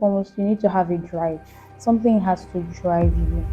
Almost you need to have a drive. Something has to drive you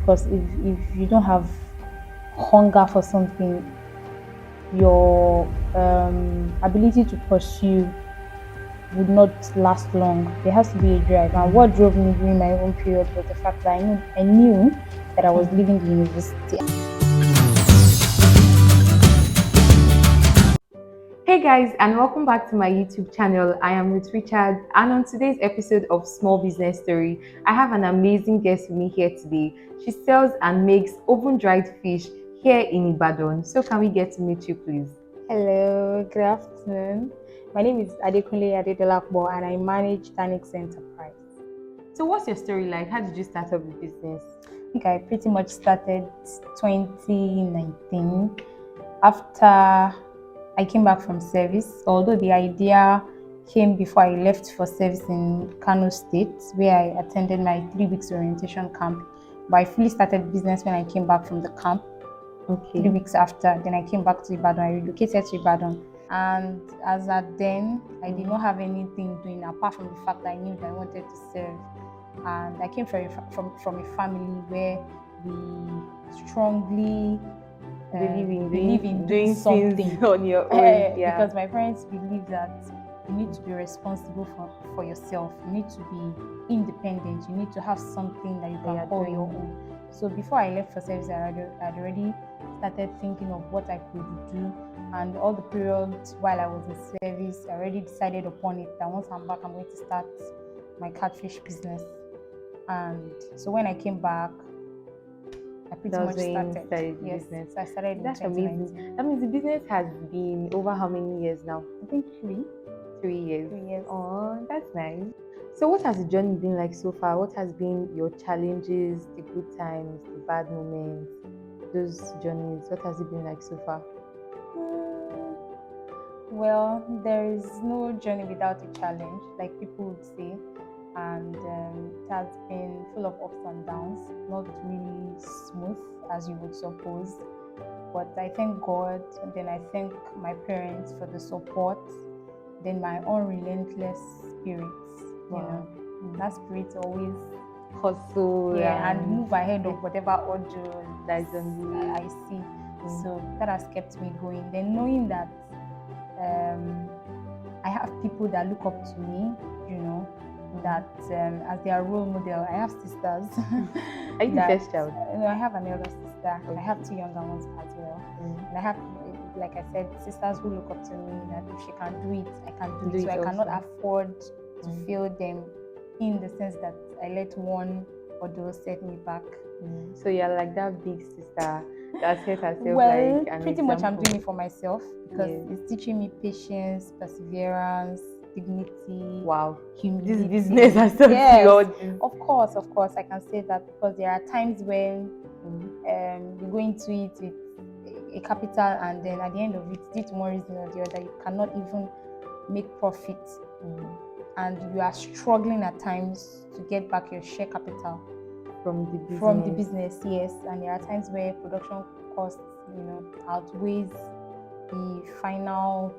because if you don't have hunger for something, your ability to pursue would not last long. There has to be a drive. And what drove me during my own period was the fact that I knew that I was leaving the university. Hey guys, and welcome back to my YouTube channel. I am with Richard, and on today's episode of Small Business Story, I have an amazing guest with me here today. She sells and makes oven-dried fish here in Ibadan. So can we get to meet you, please? Hello, good afternoon. My name is Adekunle Adedelakbo and I manage Tanix Enterprise. So what's your story like? How did you start up the business? I think I pretty much started 2019 after I came back from service, although the idea came before I left for service in Kano State, where I attended my 3 weeks orientation camp. But I fully started business when I came back from the camp. Okay. 3 weeks after, then I came back to Ibadan. I relocated to Ibadan. And as at then, I did not have anything doing apart from the fact that I knew that I wanted to serve. And I came from a family where we strongly believe in doing something things on your own. because my parents believe that you need to be responsible for yourself. You need to be independent. You need to have something that you can call your own. So before I left for service, I'd already started thinking of what I could do, and all the periods while I was in service, I already decided upon it that once I'm back, I'm going to start my catfish business. And so when I came back, I pretty much started. Yes, business. so I started. That's in amazing. That means the business has been over how many years now? I think 3. 3 years. 3 years. Oh, that's nice. So what has the journey been like so far? What has been your challenges, the good times, the bad moments, those journeys? What has it been like so far? Well, there is no journey without a challenge, like people would say. And it has been full of ups and downs, not really smooth as you would suppose. But I thank God, and then I thank my parents for the support, then my unrelentless spirit. Wow. That spirit always Hustle, and move ahead of whatever order that is on you. I see. So that has kept me going. Then knowing that I have people that look up to me, that as their role model. I have sisters. Are you the first child? No, I have an elder sister. Okay. I have 2 younger ones as well. And I have, like I said, sisters who look up to me that if she can do it, I can do it. So I cannot afford to fail them, in the sense that I let one or those set me back. So you're like that big sister that set herself well, like an pretty example. much I'm doing it for myself because it's teaching me patience, perseverance, dignity. Wow, humility. This business has taught you all this. Of course, I can say that because there are times when you go into it with a capital, and then at the end of it, due to one reason or the other, you cannot even make profit, and you are struggling at times to get back your share capital from the business. Yes, and there are times where production costs, outweighs the final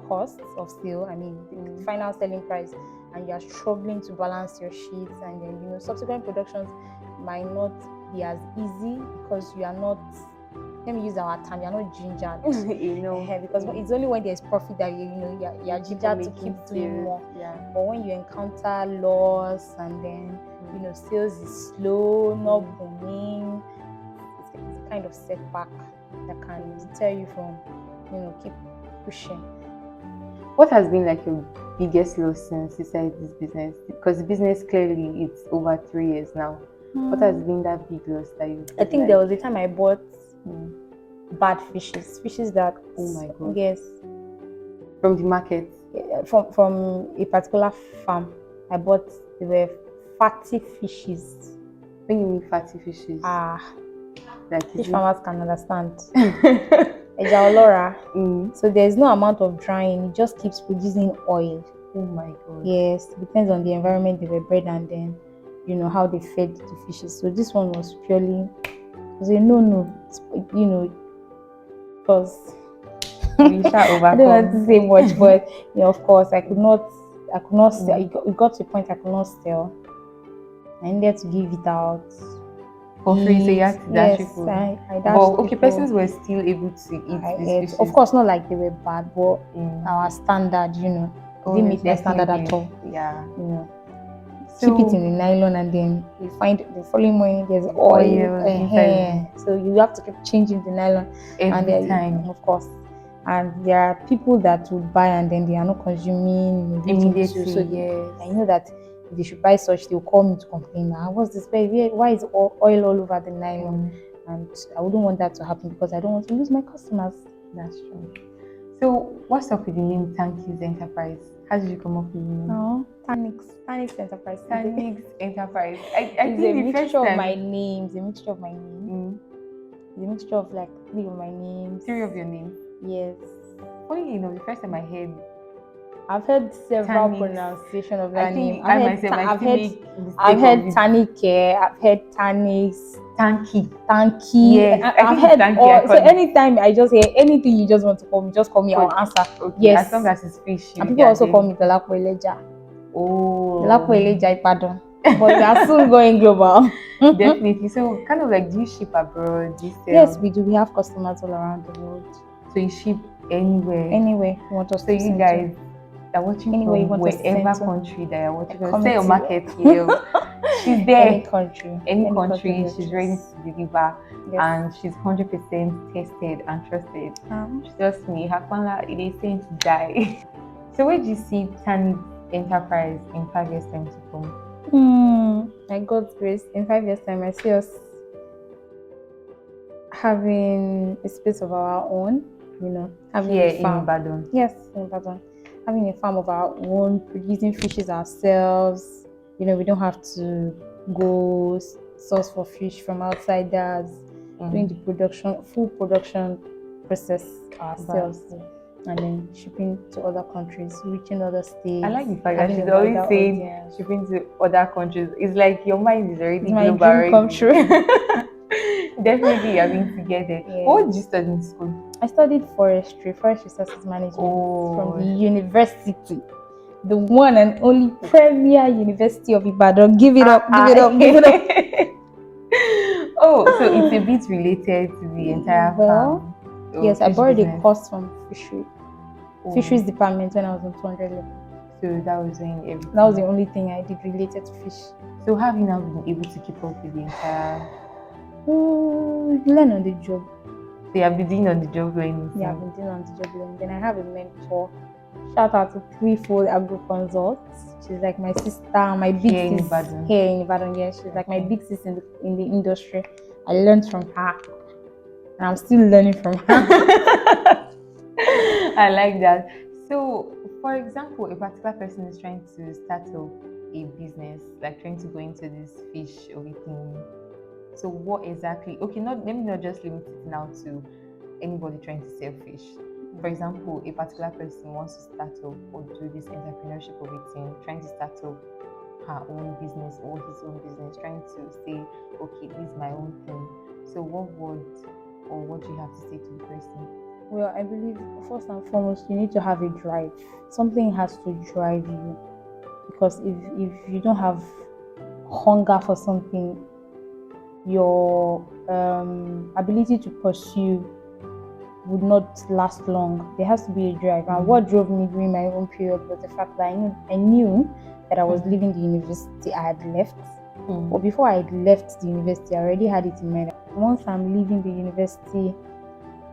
costs of sale. I mean, the final selling price, and you are struggling to balance your sheets, and then subsequent productions might not be as easy because you are not. Let me use our term. You are not gingered, because it's only when there's profit that you are gingered to keep doing more. Yeah. But when you encounter loss, and then sales is slow, not booming, it's a kind of setback that can deter you from keep pushing. What has been like your biggest loss since you started this business? Because the business clearly it's over 3 years now. What has been that big loss that you? I think there was a time I bought bad fishes that. Oh my God. Yes. From the market. From a particular farm, I bought. They were fatty fishes. When you mean fatty fishes? Like fish farmers can understand. Laura. So there's no amount of drying, it just keeps producing oil. Oh my God. Yes, it depends on the environment they were bred, and then how they fed the fishes. So this one was purely no, because I don't want to say much, but of course I could not I could not sell. It got to a point I could not sell. I needed to give it out for free, so you had to dash Yes, people. I dashed But okay, people. persons were still able to eat I these ate. fishes. Of course, not like they were bad, but Mm. our standard, it Oh, didn't meet my standard at definitely. all. Yeah. Keep it in the nylon, and then you find the following morning there's oil. inside. So you have to keep changing the nylon Every time. of course. And there are people that would buy and then they are not consuming Immediately. So I know that if they should buy such, they'll call me to complain. What's this? Why is oil all over the nylon? And I wouldn't want that to happen because I don't want to lose my customers. That's true. So what's up with the name Tanki's Enterprise? How did you come up with the name? Oh, Tanix Enterprise. Tanix Enterprise. I It's think a the first mixture of time. my names. A mixture of my name. It's a mixture of like 3 of my names. 3 of your names? Yes. Funny enough, the first time I heard, I've heard several Tanix, pronunciations of that name. I've heard Tanike, I've heard Tanix, Tanky. Yes, I've heard Tanky. So anytime I just hear anything you just want to call me, just call me, I'll answer. Okay, yes. As long as it's fish. And people also call me Dolapo Eleja. Oh. Dolapo Eleja, pardon. But we are soon going global. Definitely. So kind of like, do you ship abroad? Yes, we do. We have customers all around the world. So you ship anywhere? Anywhere you want us to you guys are watching anywhere from wherever country that you're watching. Say your market here. She's there. Any country. She's ready to deliver. Yes. And she's 100% tested and trusted. Trust me, her panla, it is saying to die. So where do you see Tanix Enterprise in 5 years' time to come? By God's grace, in 5 years' time, I see us having a space of our own, having a farm. In Ibadan. Yes, in Ibadan. Having a farm of our own, producing fishes ourselves. We don't have to go source for fish from outsiders, doing the full production process ourselves. And then shipping to other countries, reaching other states. I like the fact that she's always saying shipping to other countries. It's like your mind is already global. My dream come true. Definitely having to get there. Yeah. What did you study in school? I studied forest resources management from the university. The one and only premier university of Ibadan. Give it up. Oh, so it's a bit related to the entire farm. Yes, I borrowed a course from fisheries department when I was on 200 level. So that was doing everything. That was the only thing I did related to fish. So have you now been able to keep up with the entire? Learn on the job. So you have been doing on the job learning. Yeah, I've been doing on the job learning. Then I have a mentor. Shout out to Threefold Agro Consults. She's like my sister, my big sister here in Ibadan. Yeah, she's like my big sister in the industry. I learned from her, and I'm still learning from her. I like that. So, for example, a particular person is trying to start up a business, like trying to go into this fish or thing. So, what exactly? Okay, let me not just limit it now to anybody trying to sell fish. For example, a particular person wants to start up or do this entrepreneurship of a thing, trying to start up her own business or his own business, trying to say, okay, this is my own thing. So, what do you have to say to the person? Well, I believe first and foremost, you need to have a drive. Something has to drive you, because if you don't have hunger for something, your ability to pursue would not last long. There has to be a drive. And what drove me during my own period was the fact that I knew that I was leaving the university. I had left. But before I had left the university, I already had it in mind. Once I'm leaving the university,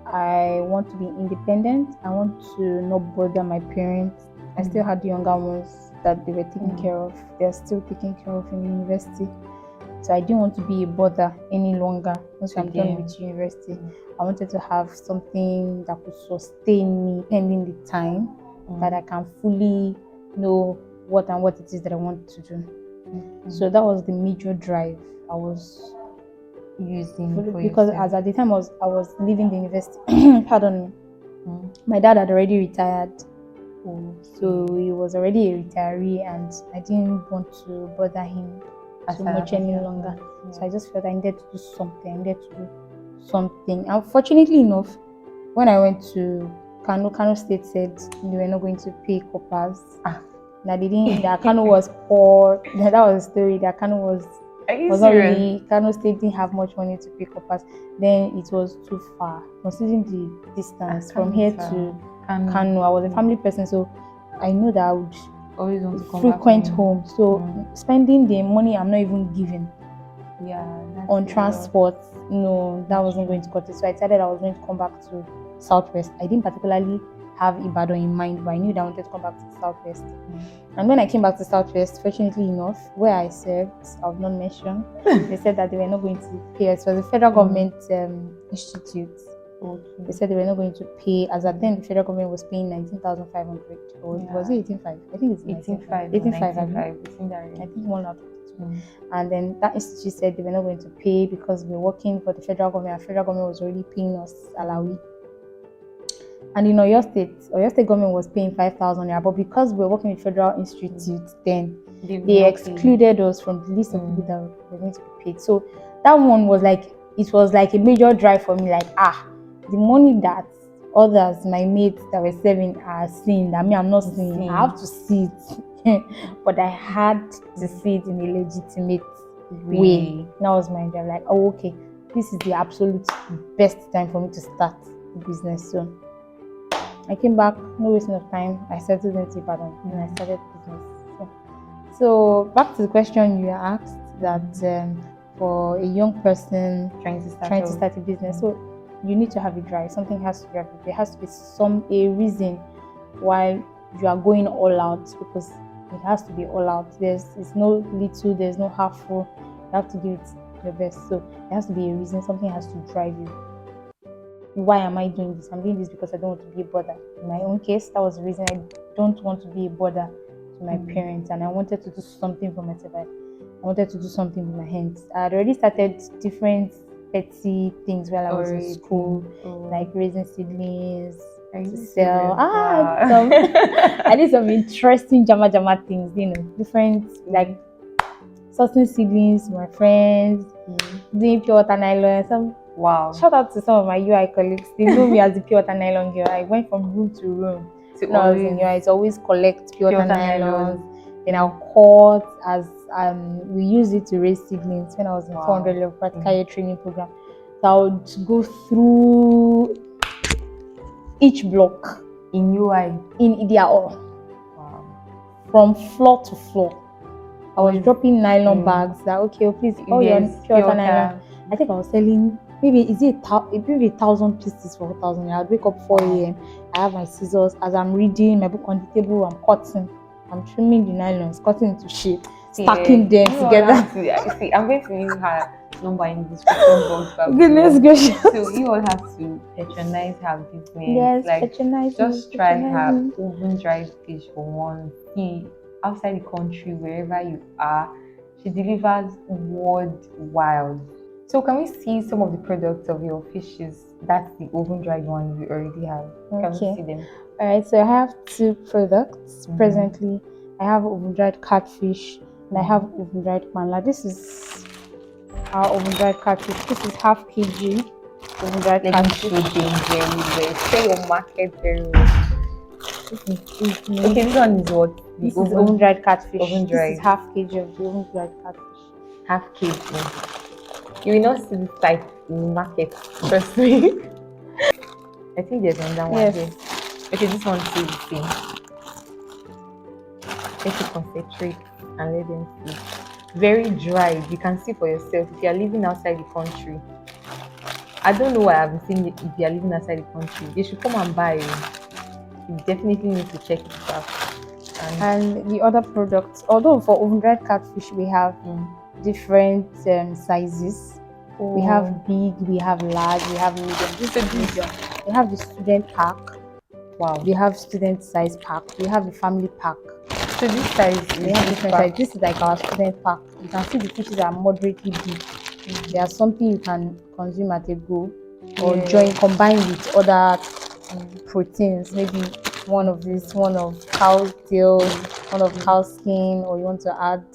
I want to be independent. I want to not bother my parents. I still had the younger ones that they were taking care of. They're still taking care of in the university. So I didn't want to be a bother any longer once I'm done with university. I wanted to have something that could sustain me pending the time that I can fully know what it is that I want to do. So that was the major drive I was using because as at the time I was leaving the university. Pardon me. My dad had already retired. So he was already a retiree, and I didn't want to bother him too much any longer. So I just felt I needed to do something. Unfortunately enough, when I went to Kano State said they were not going to pay coppers. that they didn't. That Kano was poor. That was the story. That Kano Are you was not serious? really. Kano State didn't have much money to pick up us. Then it was too far, considering the distance from here to Kano. I was a family person, so I knew that I would always want to come frequent back home. So spending the money I'm not even giving on that's transport, no, that wasn't going to cut it. So I decided I was going to come back to Southwest. I didn't particularly have Ibadan in mind, but I knew that I wanted to come back to the Southwest. And when I came back to Southwest, fortunately enough, where I served, I would not mention, they said that they were not going to pay us. It was a federal government institute. They said they were not going to pay. As at then, the federal government was paying 19,500. Or was it 18,500? I think it's 18,500. 18,500. I think one out of two. And then that institute said they were not going to pay because we were working for the federal government. The federal government was already paying us alawi. And in Oyo State government was paying 5,000 naira. But because we were working with federal institutes, then they excluded us from the list of people that were going to be paid. So that one was like, it was like a major drive for me. Like, the money that others, my mates that were serving, are seeing, that me, I'm not seeing. I have to see it. But I had to see it in a legitimate way. That was my drive. Like, oh, okay, this is the absolute best time for me to start the business. So I came back, no wasting of time. I settled into Ibadan and I started business. So back to the question you asked, that for a young person trying to start a business, so you need to have a drive. Something has to drive you. There has to be a reason why you are going all out, because it has to be all out. It's no little, there's no half full. You have to do it your best. So there has to be a reason. Something has to drive you. Why am I doing this? I'm doing this because I don't want to be a bother. In my own case, that was the reason. I don't want to be a bother to my parents, and I wanted to do something for myself. I wanted to do something with my hands. I had already started different petty things while I was in school, like raising seedlings to sell. I did some interesting jama things, different, like sourcing seedlings to my friends, doing pure water nylon. Shout out to some of my UI colleagues. They know me as the pure water nylon girl. I went from room to room. When I was in UI, it's always collect pure water nylons. Then I'll cut as we use it to raise seedlings. When I was in 400 level practical training program, so I would go through each block in UI in their all, from floor to floor. I was dropping nylon bags. That please, your pure water nylon. I think I was selling maybe 1,000 pieces for 1,000. I'd wake up 4 a.m. I have my scissors. As I'm reading my book on the table, I'm cutting. I'm trimming the nylons, cutting into shape, stacking them together. I'm going to leave her number in the description box. Goodness gracious. So you all have to patronize her business. Yes, patronize. Just try her oven dried fish for one. See, outside the country, wherever you are, she delivers worldwide. So can we see some of the products of your fishes? That's the oven dried one you already have. Can we see them? All right, so I have 2 products presently. I have oven dried catfish and I have oven dried manla. This is our oven dried catfish. This is half kg oven dried catfish. Say your market very well. Okay, this one is what? This is oven dried catfish. This is half kg of the oven dried catfish. Half kg. You will not see this type in the market, trust me. I think there's another one here. Okay, this one too the same. Let it concentrate and let them see. Very dry. You can see for yourself if you are living outside the country. I don't know why I've been saying it. If you are living outside the country, they should come and buy it. You definitely need to check it out. And the other products, although for oven dried catfish we have different sizes. We have big, we have large, we have medium. This is medium. We have the student pack. We have student size pack. We have the family pack. So this size, we have different size. This is like our student pack. You can see the fishes are moderately big. They are something you can consume at a go, or combine with other proteins. Maybe one of cow tail, one of cow skin, or you want to add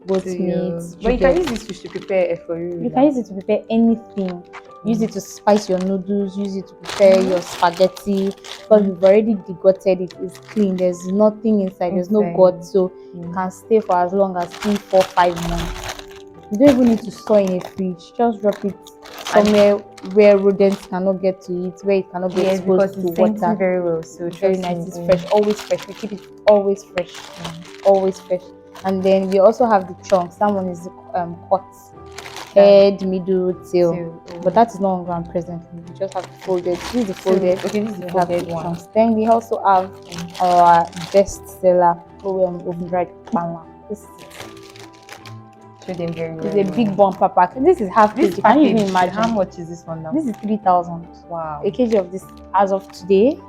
goat meat. But you can use this fish to prepare for you. You can use it to prepare anything. Use it to spice your noodles, use it to prepare your spaghetti, because we've already degutted it. It's clean, there's nothing inside, there's no gut, so it can stay for as long as 3, 4, 5 months. You don't even need to store in a fridge. Just drop it somewhere where rodents cannot get to it, where it cannot get exposed to water. Very well, so Very nice. It's fresh, always fresh. We keep it always fresh, always fresh. And then we also have the chunks. That one is cut, head, middle, tail. But that is no longer presently. We just have the folded. This is the folded. Okay, this is the we folded have the one. chunks. Then we also have our best seller, oven dried banana. This is them very well. It's a big bumper pack. This is half kg. Can you even imagine? How much is this one now? This is 3,000. Wow. A kg of this as of today.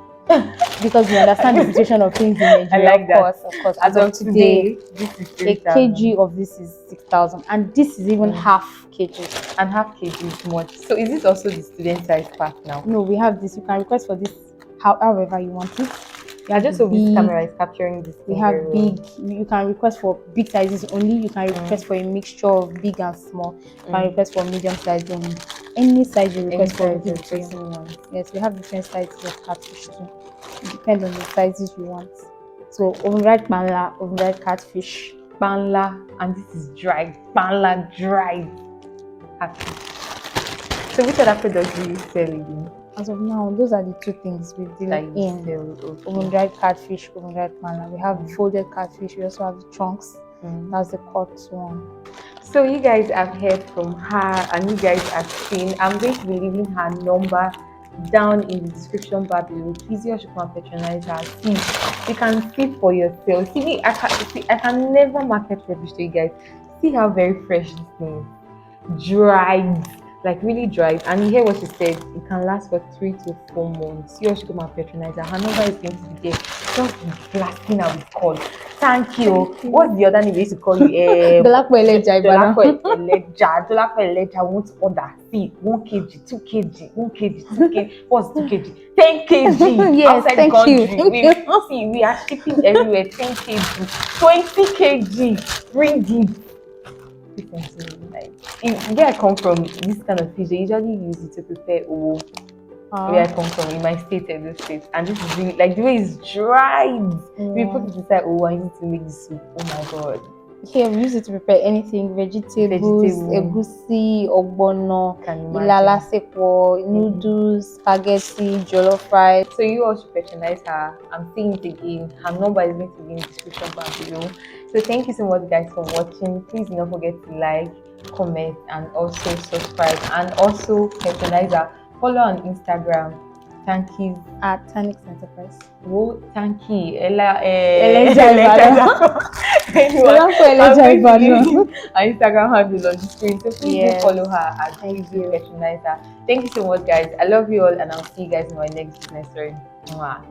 Because we understand the situation of things in Nigeria. I like that. Of course. As of today, this is 3,000. A kg of this is 6,000. And this is even half kg. And half kg is much. So is this also the student size pack now? No, we have this. You can request for this however you want it. Yeah, just so this camera is capturing this. We have big. You can request for big sizes only. You can request for a mixture of big and small. You can request for medium size only. Any size you request for, we give it to you. Yes, we have different sizes of catfish too. It depends on the sizes you want. So oven-dried banla, oven-dried catfish, banla, and this is dried banla dried catfish. So which other products do you sell again? As of now, those are the two things we deal in. Oven-dried catfish, oven-dried banla. We have folded catfish. We also have the chunks. That's the cut one. So you guys have heard from her, and you guys have seen. I'm going to be leaving her number down in the description bar below. Please, you should come patronize her. See, you can see for yourself. See, I can never market rubbish to you guys. See how very fresh this thing is. Dried, like really dried. And you hear what she said, it can last for 3 to 4 months. You should come and patronize her. Her number is going to be there. Just be blasting her with call. Thank you. What's the other name we used to call you? Dolapo Eleja. Dolapo Eleja wants order. See, 1 kg, 2 kg, 1 kg, 2 kg. What's 2 kg? 10 kg. Yes, outside thank country. We are shipping everywhere. 10 kg, 20 kg. Bring it. Like, where I come from, this kind of fish, they usually use it to prepare owo. Where I come from, in my state, Edo State, and this is really like the way it's dried. We put it inside owo and use it to make the soup. Oh my god! Here we use it to prepare anything: vegetables, egusi, ogbono, ilala sekwo, noodles, spaghetti, jollof rice. So you all should patronize her. I'm saying it again. Her number is going to be in the description bar below. So thank you so much, guys, for watching. Please do not forget to like, comment, and also subscribe, and also patronize her. Follow on Instagram. Thank you at Tanix Enterprise. Oh, thank you. Instagram handle on the screen. So please do follow her and please do patronize her. Thank you so much, guys. I love you all, and I'll see you guys in my next business story. Mwah.